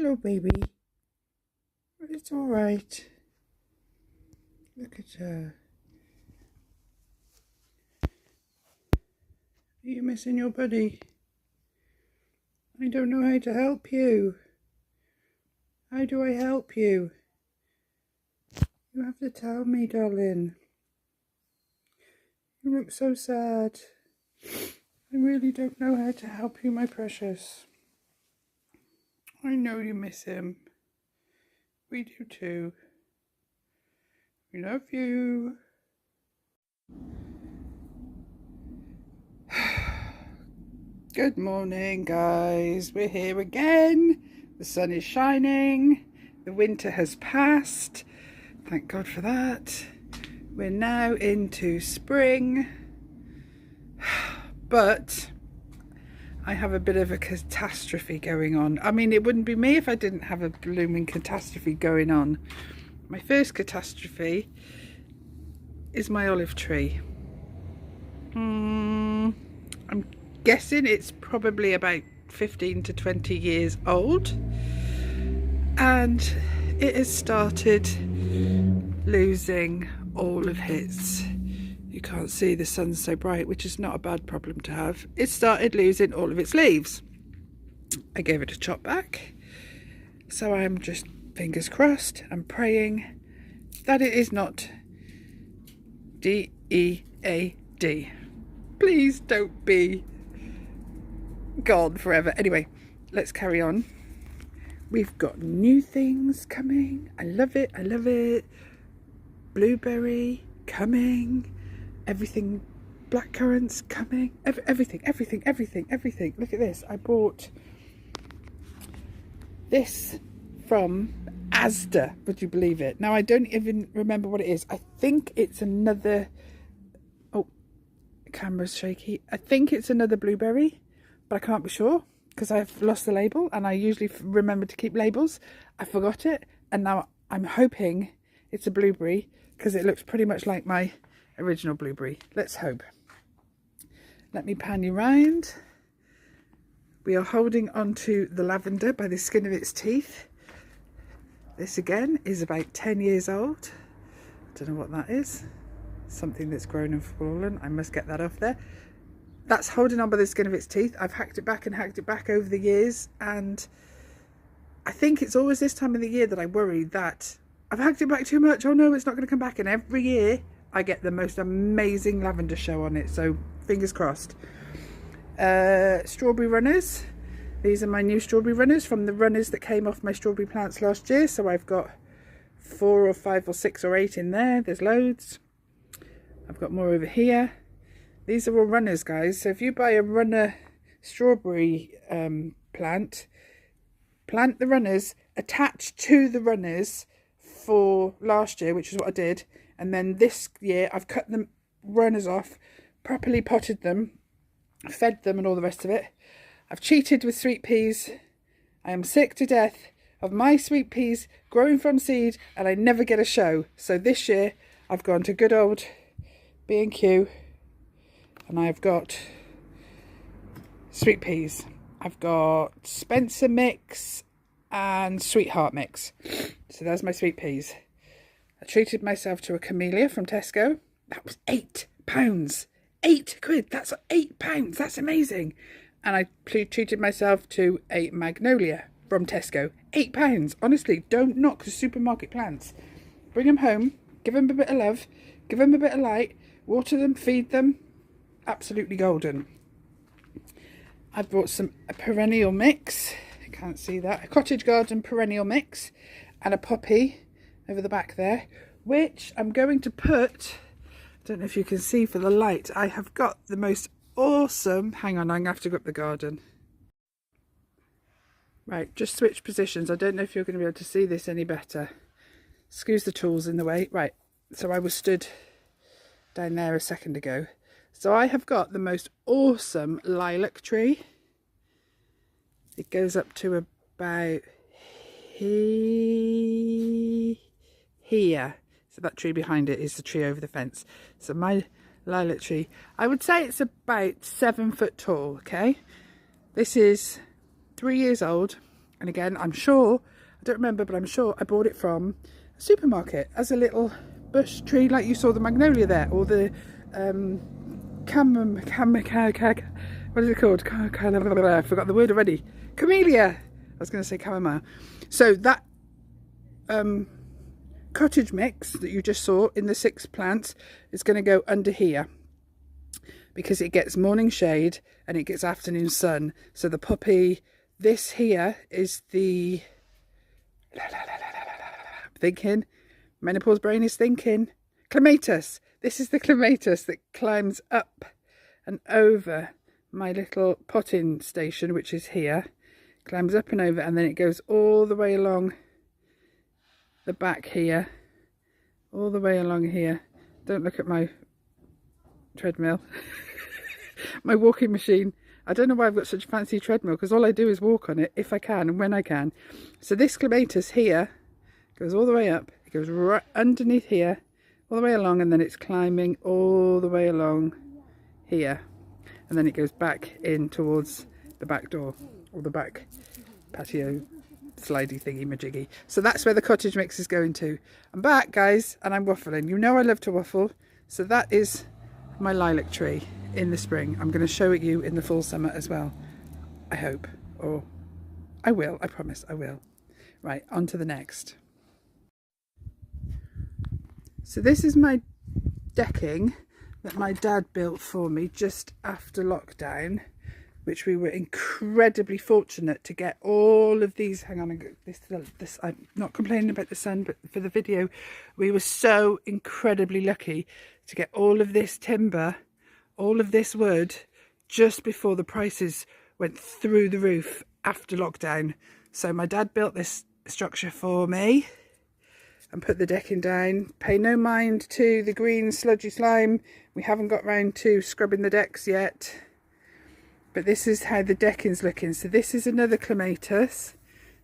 Hello, baby. It's all right. Look at her. Are you missing your buddy? I don't know how to help you. How do I help you? You have to tell me, darling. You look so sad. I really don't know how to help you, my precious. I know you miss him. We do too. We love you. Good morning, guys. We're here again. The sun is shining. The winter has passed. Thank God for that. We're now into spring. But I have a bit of a catastrophe going on. I mean, it wouldn't be me if I didn't have a blooming catastrophe going on. My first catastrophe is my olive tree. I'm guessing it's probably about 15 to 20 years old, and it has started losing all of its, you can't see, the sun's so bright, which is not a bad problem to have. It started losing all of its leaves. I gave it a chop back, so I'm just fingers crossed and praying that it is not DEAD. Please don't be gone forever. Anyway, let's carry on. We've got new things coming. I love it. I love it. Blueberry coming. Everything. Blackcurrants coming. Everything. Look at this. I bought this from Asda. Would you believe it? Now, I don't even remember what it is. I think it's another... Oh, the camera's shaky. I think it's another blueberry, but I can't be sure because I've lost the label, and I usually remember to keep labels. I forgot it, and now I'm hoping it's a blueberry because it looks pretty much like my original blueberry. Let's hope. Let me pan you round. We are holding onto the lavender by the skin of its teeth. This again is about 10 years old. Don't know what that is. Something that's grown and fallen. I must get that off there. That's holding on by the skin of its teeth. I've hacked it back and hacked it back over the years, and I think it's always this time of the year that I worry that I've hacked it back too much. Oh no, it's not going to come back. And every year I get the most amazing lavender show on it. So fingers crossed. Strawberry runners. These are my new strawberry runners from the runners that came off my strawberry plants last year. So I've got 4 or 5 or 6 or 8 in there. There's loads. I've got more over here. These are all runners, guys. So if you buy a runner strawberry plant the runners attached to the runners for last year, which is what I did. And then this year I've cut the runners off, properly potted them, fed them and all the rest of it. I've cheated with sweet peas. I am sick to death of my sweet peas growing from seed, and I never get a show. So this year I've gone to good old B&Q, and I've got sweet peas. I've got Spencer mix and Sweetheart mix. So there's my sweet peas. I treated myself to a camellia from Tesco. That was £8. £8. That's £8. That's amazing. And I treated myself to a magnolia from Tesco. £8. Honestly, don't knock the supermarket plants. Bring them home. Give them a bit of love. Give them a bit of light. Water them. Feed them. Absolutely golden. I bought a perennial mix. You can't see that. A cottage garden perennial mix. And a poppy over the back there. Which I'm going to put... I don't know if you can see for the light. I have got the most awesome... Hang on, I'm going to have to go up the garden. Right, just switch positions. I don't know if you're going to be able to see this any better. Excuse the tools in the way. Right, so I was stood down there a second ago. So I have got the most awesome lilac tree. It goes up to about here. So that tree behind it is the tree over the fence. So my lilac tree, I would say it's about 7 foot tall, okay? This is 3 years old, And again, I'm sure, I don't remember, but I'm sure I bought it from a supermarket as a little bush tree, like you saw the magnolia there, or the what is it called? I forgot the word already. Camellia. I was going to say chamomile. So that cottage mix that you just saw in the 6 plants is going to go under here, because it gets morning shade and it gets afternoon sun. So the poppy, this here is the thinking, menopause brain is thinking, clematis. This is the clematis that climbs up and over my little potting station, which is here, climbs up and over, and then it goes all the way along the back here, all the way along here. Don't look at my treadmill. My walking machine. I don't know why I've got such a fancy treadmill, because all I do is walk on it if I can and when I can. So this clematis here goes all the way up, it goes right underneath here, all the way along, and then it's climbing all the way along here, and then it goes back in towards the back door, or the back patio slidey thingy majiggy. So that's where the cottage mix is going to. I'm back, guys, and I'm waffling. You know I love to waffle. So that is my lilac tree in the spring. I'm going to show it you in the full summer as well, I hope, or I will, I promise I will. Right, on to the next. So this is my decking that my dad built for me just after lockdown, which we were incredibly fortunate to get all of these. Hang on, this I'm not complaining about the sun, but for the video, we were so incredibly lucky to get all of this timber, all of this wood, just before the prices went through the roof after lockdown. So my dad built this structure for me and put the decking down. Pay no mind to the green sludgy slime. We haven't got round to scrubbing the decks yet. But this is how the decking's looking. So this is another clematis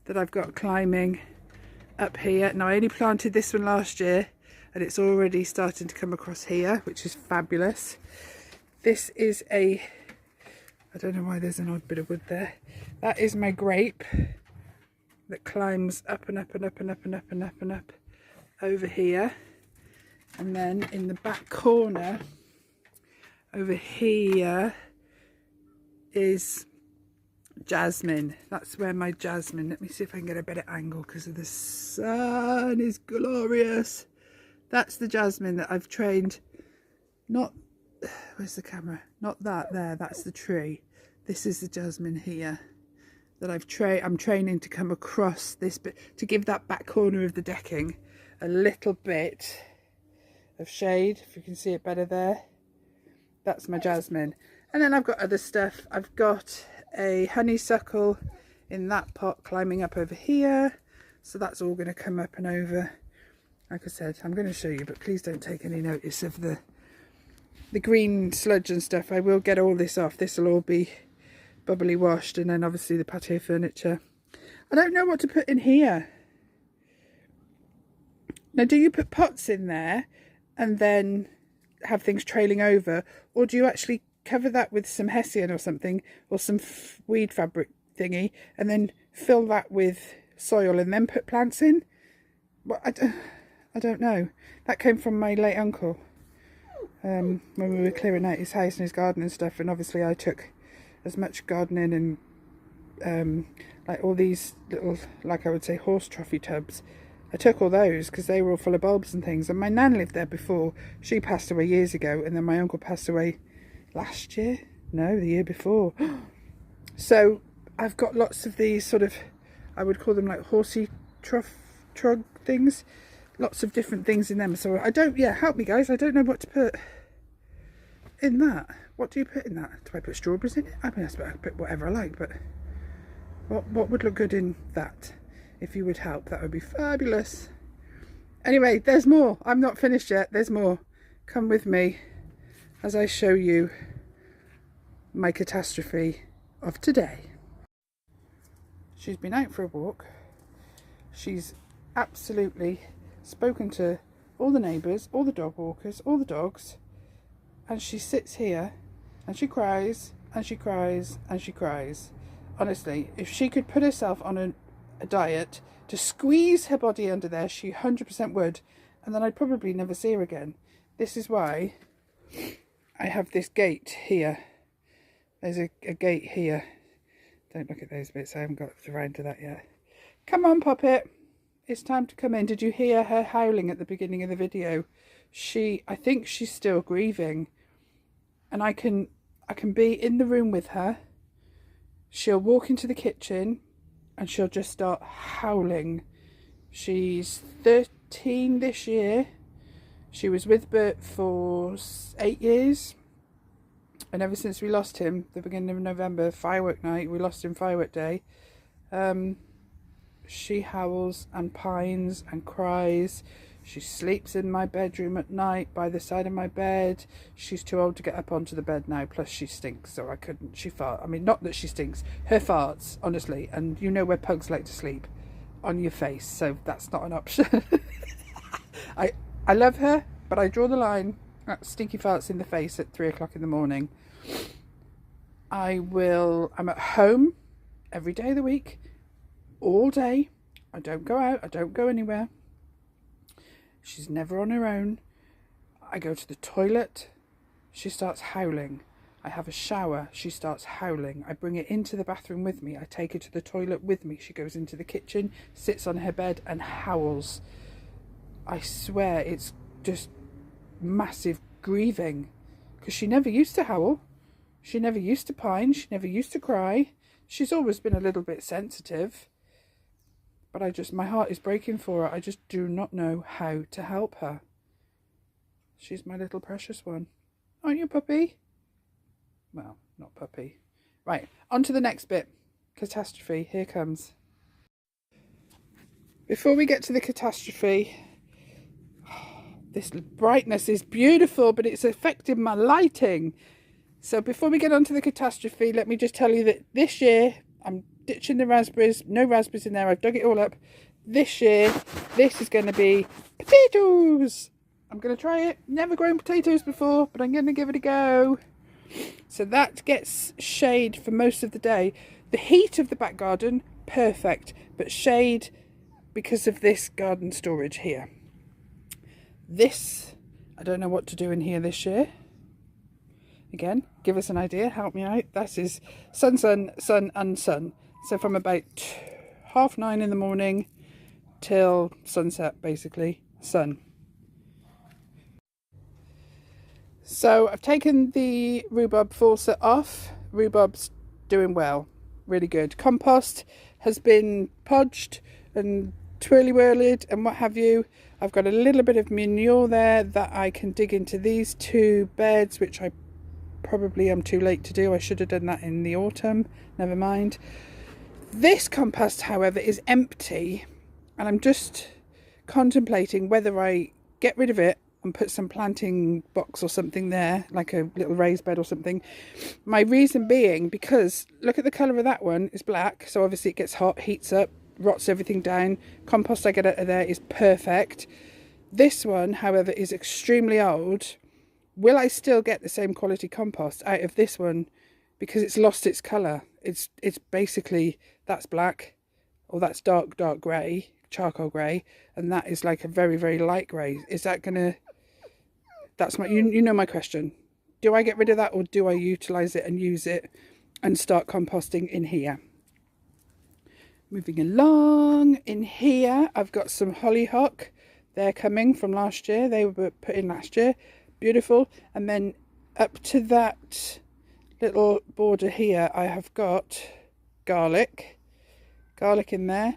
that I've got climbing up here. Now I only planted this one last year and it's already starting to come across here, which is fabulous. This is I don't know why there's an odd bit of wood there. That is my grape that climbs up and up and up and up and up and up and up over here. And then in the back corner over here is jasmine. That's where my jasmine, let me see if I can get a better angle because the sun is glorious. That's the jasmine that I've trained, not, where's the camera? Not that there, that's the tree. This is the jasmine here that I'm training to come across this bit, to give that back corner of the decking a little bit of shade, if you can see it better there. That's my jasmine. And then I've got other stuff. I've got a honeysuckle in that pot climbing up over here. So that's all going to come up and over. Like I said, I'm going to show you, but please don't take any notice of the green sludge and stuff. I will get all this off. This will all be bubbly washed. And then obviously the patio furniture. I don't know what to put in here. Now, do you put pots in there and then have things trailing over? Or do you actually cover that with some hessian or something, or some weed fabric thingy, and then fill that with soil and then put plants in? Well, I don't know. That came from my late uncle when we were clearing out his house and his garden and stuff, and obviously I took as much gardening and like all these little, like I would say, horse trophy tubs. I took all those because they were all full of bulbs and things, and my nan lived there before. She passed away years ago, and then my uncle passed away last year? No, the year before. So I've got lots of these sort of, I would call them like horsey trug things. Lots of different things in them. So I don't, yeah, help me guys. I don't know what to put in that. What do you put in that? Do I put strawberries in it? I mean, I suppose I put whatever I like, but what would look good in that? If you would help, that would be fabulous. Anyway, there's more. I'm not finished yet. There's more. Come with me as I show you my catastrophe of today. She's been out for a walk. She's absolutely spoken to all the neighbours, all the dog walkers, all the dogs, and she sits here and she cries and she cries and she cries. Honestly, if she could put herself on a diet to squeeze her body under there, she 100% would, and then I'd probably never see her again. This is why I have this gate here. There's a gate here. Don't look at those bits, I haven't got around to that yet. Come on, Poppet. It's time to come in. Did you hear her howling at the beginning of the video? I think she's still grieving. And I can be in the room with her. She'll walk into the kitchen and she'll just start howling. She's 13 this year. She was with Bert for 8 years. And ever since we lost him, the beginning of November, firework night, we lost him firework day, she howls and pines and cries. She sleeps in my bedroom at night by the side of my bed. She's too old to get up onto the bed now, plus she stinks, so I couldn't. She fart. I mean, not that she stinks, her farts, honestly. And you know where pugs like to sleep? On your face, so that's not an option. I love her, but I draw the line at stinky farts in the face at 3 o'clock in the morning. I'm at home every day of the week, all day. I don't go out, I don't go anywhere. She's never on her own. I go to the toilet, she starts howling. I have a shower, she starts howling. I bring it into the bathroom with me. I take her to the toilet with me. She goes into the kitchen, sits on her bed and howls. I swear it's just massive grieving, because she never used to howl. She never used to pine. She never used to cry. She's always been a little bit sensitive. But my heart is breaking for her. I just do not know how to help her. She's my little precious one. Aren't you, puppy? Well, not puppy. Right, on to the next bit. Catastrophe. Here comes. Before we get to the catastrophe, this brightness is beautiful, but it's affecting my lighting. So before we get on to the catastrophe, let me just tell you that this year, I'm ditching the raspberries. No raspberries in there. I've dug it all up. This year, this is going to be potatoes. I'm going to try it. Never grown potatoes before, but I'm going to give it a go. So that gets shade for most of the day. The heat of the back garden, perfect. But shade because of this garden storage here. This, I don't know what to do in here this year. Again, give us an idea, help me out. That is sun, sun, sun and sun. So from about 9:30 in the morning till sunset, basically, sun. So I've taken the rhubarb faucet off. Rhubarb's doing well, really good. Compost has been podged and twirly-whirled and what have you. I've got a little bit of manure there that I can dig into these 2 beds, which I probably am too late to do. I should have done that in the autumn. Never mind. This compost, however, is empty, and I'm just contemplating whether I get rid of it and put some planting box or something there, like a little raised bed or something. My reason being, because look at the colour of that one, it's black, so obviously it gets hot, heats up, rots everything down. Compost I get out of there is perfect. This one, however, is extremely old. Will I still get the same quality compost out of this one? Because it's lost its colour. It's basically, that's black, or that's dark grey, charcoal grey, and that is like a very, very light grey. Is that gonna, that's my, you know my question. Do I get rid of that, or do I utilise it and use it and start composting in here? Moving along, in here I've got some hollyhock. They're coming from last year. They were put in last year. Beautiful. And then up to that little border here I have got garlic in there.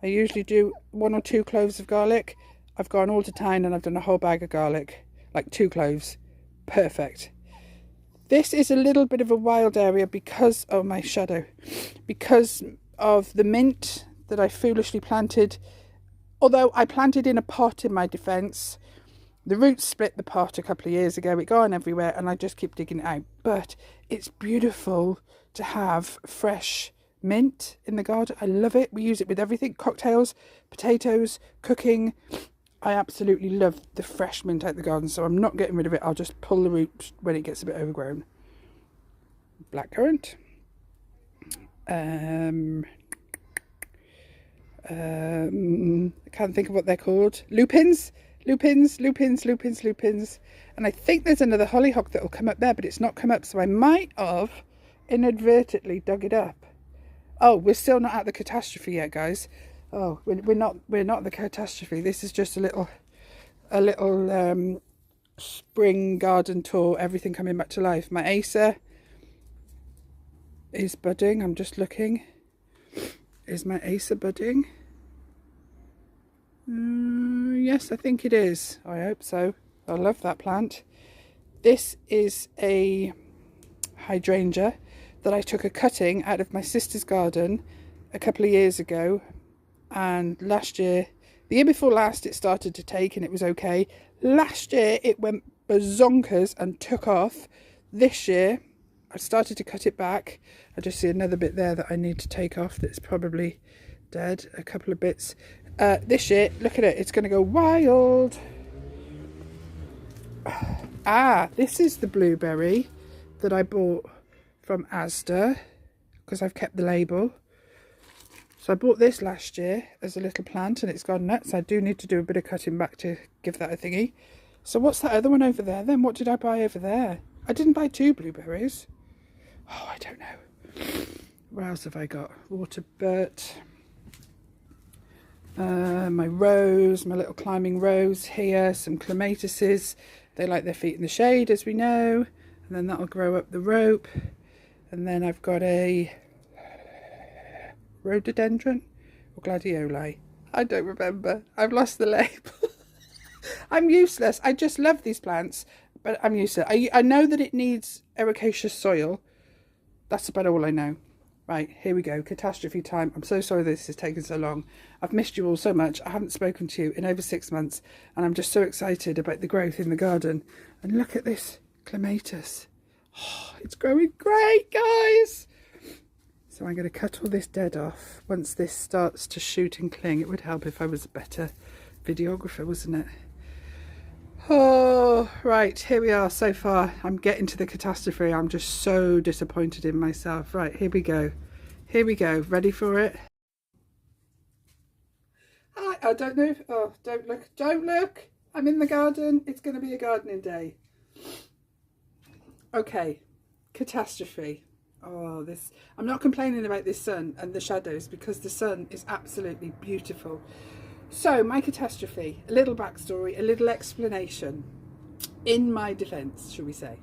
I usually do 1 or 2 cloves of garlic. I've gone all to town and I've done a whole bag of garlic, like 2 cloves. Perfect. This is a little bit of a wild area because of my shadow, because of the mint that I foolishly planted. Although I planted in a pot, in my defence, the roots split the pot a couple of years ago. It gone everywhere and I just keep digging it out. But it's beautiful to have fresh mint in the garden. I love it. We use it with everything. Cocktails, potatoes, cooking. I absolutely love the fresh mint out the garden. So I'm not getting rid of it. I'll just pull the root when it gets a bit overgrown. Blackcurrant. I can't think of what they're called. Lupins. And I think there's another hollyhock that will come up there, but it's not come up, so I might have inadvertently dug it up. Oh, we're still not at the catastrophe yet, guys. Oh, we're not the catastrophe. This is just a little spring garden tour, everything coming back to life. My Acer is budding. I'm just looking. Is my Acer budding? Yes, I think it is. I hope so. I love that plant. This is a hydrangea that I took a cutting out of my sister's garden a couple of years ago, and last year, the year before last, it started to take and it was okay. Last year it went bazonkers and took off. This year I started to cut it back. I just see another bit there that I need to take off that's probably dead. A couple of bits. This year, look at it, it's going to go wild. Ah, this is the blueberry that I bought from Asda because I've kept the label. So I bought this last year as a little plant and it's gone nuts. I do need to do a bit of cutting back to give that a thingy. So what's that other one over there then? What did I buy over there? I didn't buy 2 blueberries. Oh, I don't know. What else have I got? Waterburt. My rose, my little climbing rose here. Some clematises. They like their feet in the shade, as we know. And then that'll grow up the rope. And then I've got a rhododendron or gladioli. I don't remember. I've lost the label. I'm useless. I just love these plants, but I'm useless. I know that it needs ericaceous soil. That's about all I know. Right, here we go. Catastrophe time. I'm so sorry this has taken so long. I've missed you all so much. I haven't spoken to you in over 6 months, and I'm just so excited about the growth in the garden. And look at this clematis. Oh, it's growing great, guys. So I'm going to cut all this dead off. Once this starts to shoot and cling, it would help if I was a better videographer, wasn't it? Oh, right, here we are so far. I'm getting to the catastrophe. I'm just so disappointed in myself. Right, here we go. Here we go. Ready for it? Hi, I don't know. Oh, don't look. Don't look. I'm in the garden. It's going to be a gardening day. Okay, catastrophe. Oh, this. I'm not complaining about this sun and the shadows because the sun is absolutely beautiful. So, my catastrophe, a little backstory, a little explanation. In my defence, shall we say.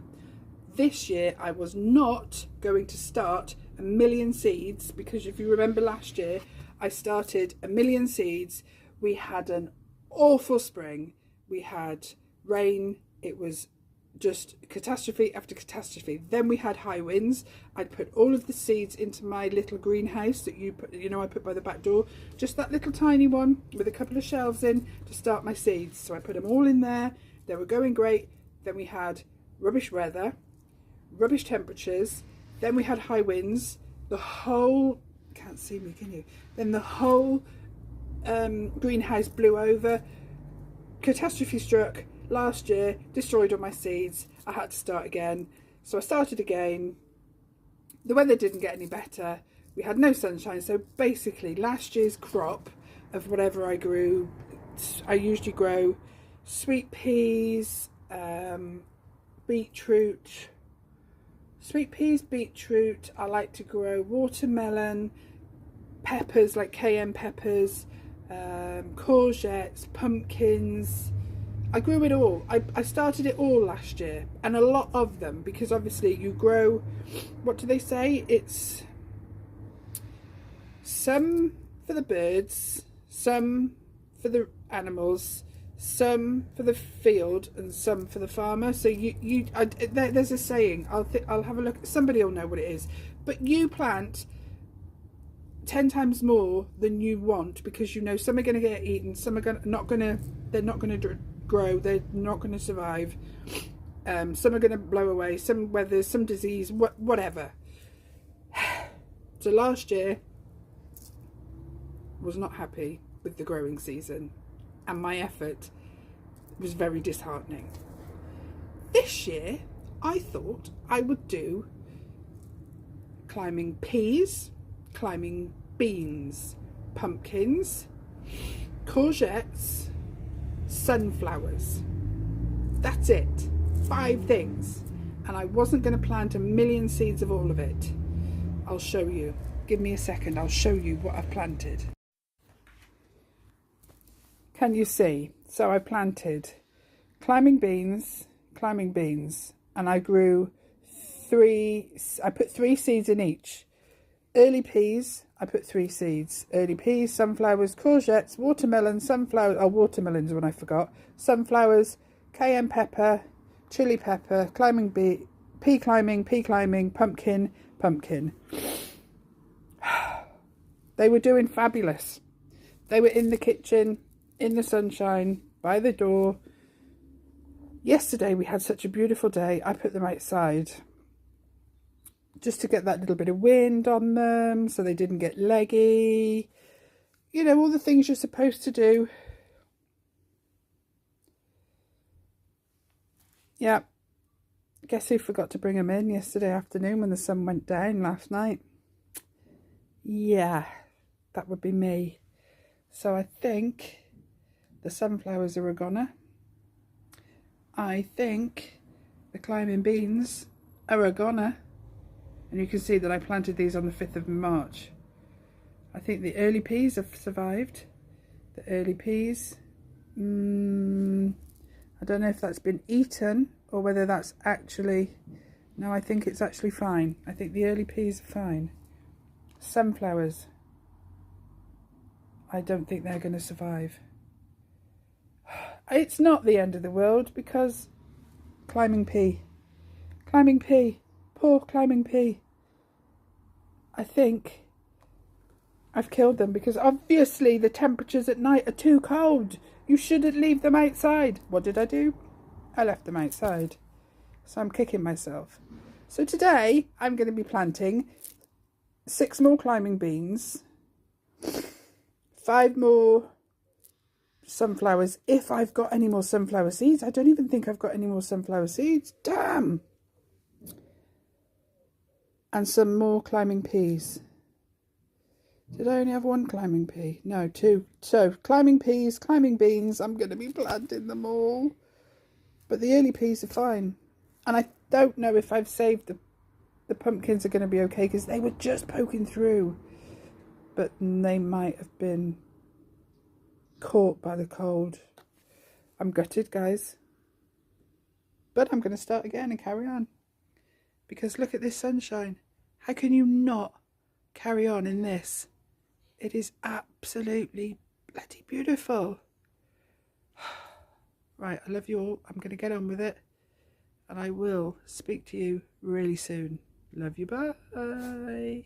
This year, I was not going to start 1,000,000 seeds because if you remember last year, I started 1,000,000 seeds. We had an awful spring. We had rain. It was just catastrophe after catastrophe. Then we had high winds. I'd put all of the seeds into my little greenhouse that I put by the back door, just that little tiny one with a couple of shelves in to start my seeds. So I put them all in there. They were going great. Then we had rubbish weather, rubbish temperatures. Then we had high winds. The whole, can't see me, can you? Then the whole greenhouse blew over. Catastrophe struck. Last year, destroyed all my seeds. I had to start again. So I started again. The weather didn't get any better. We had no sunshine. So basically, last year's crop of whatever I grew, I usually grow sweet peas, beetroot. Sweet peas, beetroot. I like to grow watermelon, peppers like cayenne peppers, courgettes, pumpkins. I grew it all. I started it all last year, and a lot of them, because obviously you grow, what do they say? It's some for the birds, some for the animals, some for the field, and some for the farmer. So there's a saying. I'll have a look. Somebody will know what it is. But you plant 10 times more than you want because you know some are going to get eaten, some are they're not going to grow, they're not going to survive, some are going to blow away, some weather, some disease, whatever. So last year was not happy with the growing season and my effort was very disheartening. This year I thought I would do climbing peas, climbing beans, pumpkins, courgettes, sunflowers. That's it. 5 things. And I wasn't going to plant a million seeds of all of it. I'll show you. Give me a second. I'll show you what I've planted. Can you see? So I planted climbing beans, and I grew 3, I put 3 seeds in each. Early peas, I put 3 seeds. Early peas, sunflowers, courgettes, watermelons, sunflowers, oh, watermelons when I forgot, sunflowers, cayenne pepper, chili pepper, pea climbing, pumpkin. They were doing fabulous. They were in the kitchen, in the sunshine, by the door. Yesterday we had such a beautiful day. I put them outside just to get that little bit of wind on them so they didn't get leggy. You know, all the things you're supposed to do. Yeah. Guess who forgot to bring them in yesterday afternoon when the sun went down last night? Yeah, that would be me. So I think the sunflowers are a goner. I think the climbing beans are a goner. And you can see that I planted these on the 5th of March. I think the early peas have survived. The early peas, I don't know if that's been eaten or whether that's actually, no, I think it's actually fine. I think the early peas are fine. Sunflowers, I don't think they're going to survive. It's not the end of the world because climbing pea, poor climbing pea. I think I've killed them because obviously the temperatures at night are too cold. You shouldn't leave them outside. What did I do? I left them outside. So I'm kicking myself. So today I'm going to be planting 6 more climbing beans, 5 more sunflowers, if I've got any more sunflower seeds. I don't even think I've got any more sunflower seeds. Damn! And some more climbing peas. Did I only have 1 climbing pea? No, 2. So climbing peas, climbing beans, I'm going to be planting them all. But the early peas are fine. And I don't know if I've saved the pumpkins are going to be okay because they were just poking through. But they might have been caught by the cold. I'm gutted, guys. But I'm going to start again and carry on. Because look at this sunshine. How can you not carry on in this? It is absolutely bloody beautiful. Right, I love you all. I'm going to get on with it. And I will speak to you really soon. Love you, bye.